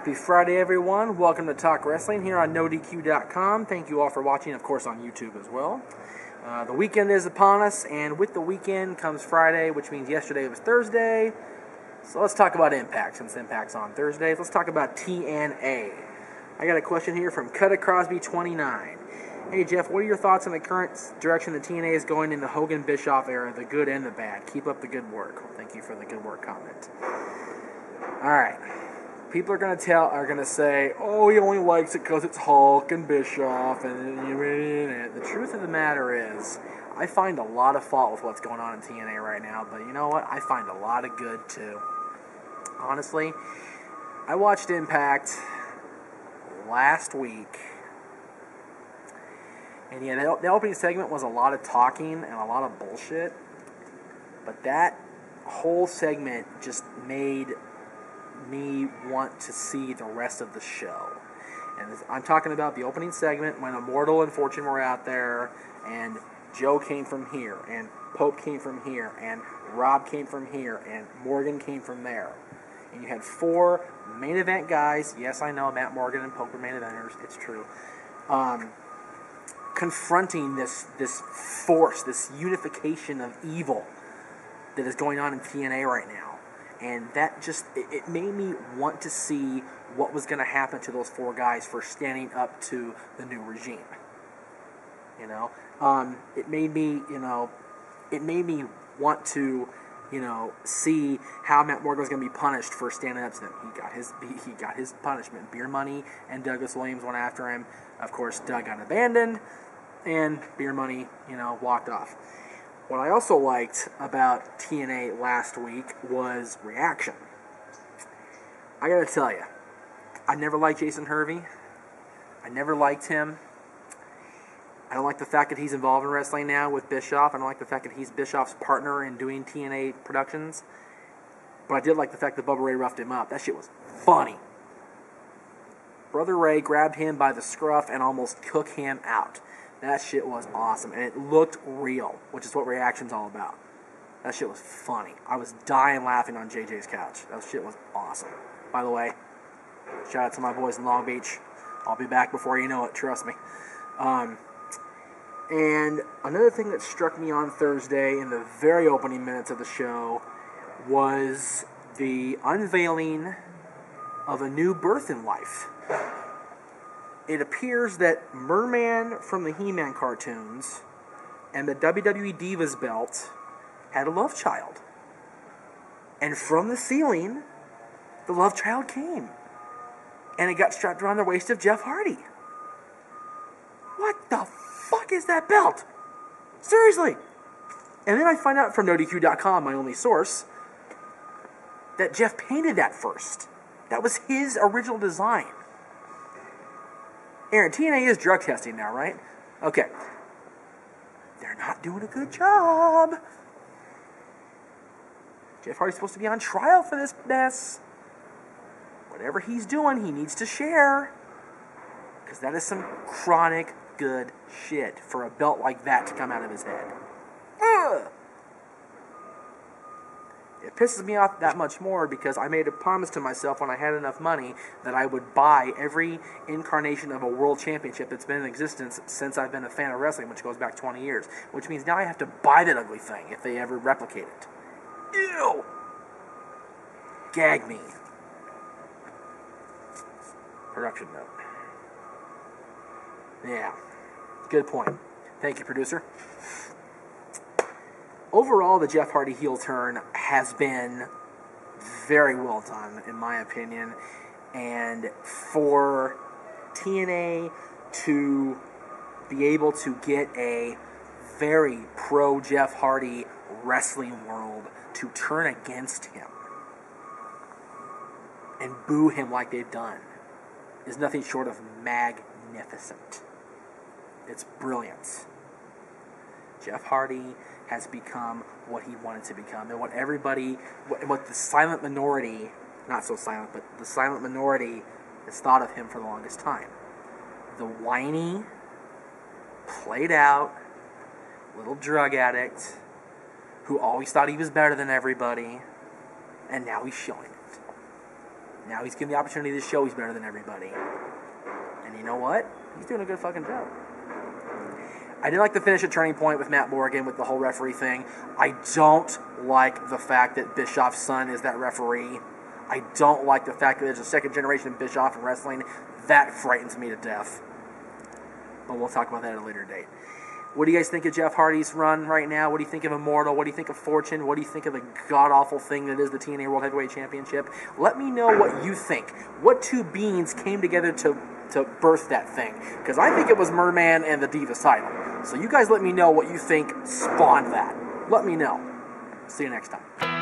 Happy Friday, everyone. Welcome to Talk Wrestling here on NoDQ.com. Thank you all for watching, of course, on YouTube as well. The weekend is upon us, and with the weekend comes Friday, which means yesterday was Thursday. So let's talk about Impact, since Impact's on Thursdays. Let's talk about TNA. I got a question here from Cutter Crosby 29. Hey, Jeff, what are your thoughts on the current direction the TNA is going in the Hogan Bischoff era, the good and the bad? Keep up the good work. Well, thank you for the good work comment. All right. People are going to say, oh, he only likes it because it's Hulk and Bischoff. And the truth of the matter is, I find a lot of fault with what's going on in TNA right now. But you know what? I find a lot of good, too. Honestly, I watched Impact last week. And yeah, the opening segment was a lot of talking and a lot of bullshit. But that whole segment just made me want to see the rest of the show. And I'm talking about the opening segment when Immortal and Fortune were out there, and Joe came from here, and Pope came from here, and Rob came from here, and Morgan came from there. And you had four main event guys. Yes, I know Matt Morgan and Pope were main eventers. It's true. Confronting this force, this unification of evil that is going on in TNA right now. And that just, it made me want to see what was going to happen to those four guys for standing up to the new regime. You know, it made me want to, see how Matt Morgan was going to be punished for standing up to them. He got his punishment. Beer Money and Douglas Williams went after him. Of course, Doug got abandoned, and Beer Money, walked off. What I also liked about TNA last week was reaction. I gotta tell you, I never liked Jason Hervey. I never liked him. I don't like the fact that he's involved in wrestling now with Bischoff. I don't like the fact that he's Bischoff's partner in doing TNA productions. But I did like the fact that Bubba Ray roughed him up. That shit was funny. Brother Ray grabbed him by the scruff and almost took him out. That shit was awesome, and it looked real, which is what reaction's all about. That shit was funny. I was dying laughing on JJ's couch. That shit was awesome. By the way, shout out to my boys in Long Beach. I'll be back before you know it, trust me. And another thing that struck me on Thursday in the very opening minutes of the show was the unveiling of a new birth in life. It appears that Merman from the He-Man cartoons and the WWE Divas belt had a love child. And from the ceiling, the love child came. And it got strapped around the waist of Jeff Hardy. What the fuck is that belt? Seriously. And then I find out from NoDQ.com, my only source, that Jeff painted that first. That was his original design. Aaron, TNA is drug testing now, right? Okay. They're not doing a good job. Jeff Hardy's supposed to be on trial for this mess. Whatever he's doing, he needs to share. Because that is some chronic good shit for a belt like that to come out of his head. Ugh. It pisses me off that much more because I made a promise to myself when I had enough money that I would buy every incarnation of a world championship that's been in existence since I've been a fan of wrestling, which goes back 20 years. Which means now I have to buy that ugly thing if they ever replicate it. Ew! Gag me. Production note. Yeah. Good point. Thank you, producer. Overall, the Jeff Hardy heel turn has been very well done, in my opinion. And for TNA to be able to get a very pro-Jeff Hardy wrestling world to turn against him and boo him like they've done is nothing short of magnificent. It's brilliant. Jeff Hardy has become what he wanted to become, and what the silent minority, not so silent, but the silent minority has thought of him for the longest time. The whiny, played out, little drug addict who always thought he was better than everybody, and now he's showing it. Now he's given the opportunity to show he's better than everybody. And you know what? He's doing a good fucking job. I didn't like the finish at Turning Point with Matt Morgan with the whole referee thing. I don't like the fact that Bischoff's son is that referee. I don't like the fact that there's a second generation of Bischoff in wrestling. That frightens me to death. But we'll talk about that at a later date. What do you guys think of Jeff Hardy's run right now? What do you think of Immortal? What do you think of Fortune? What do you think of the god-awful thing that is the TNA World Heavyweight Championship? Let me know what you think. What two beings came together to birth that thing? Because I think it was Merman and the Divas title. So you guys let me know what you think spawned that. Let me know. See you next time.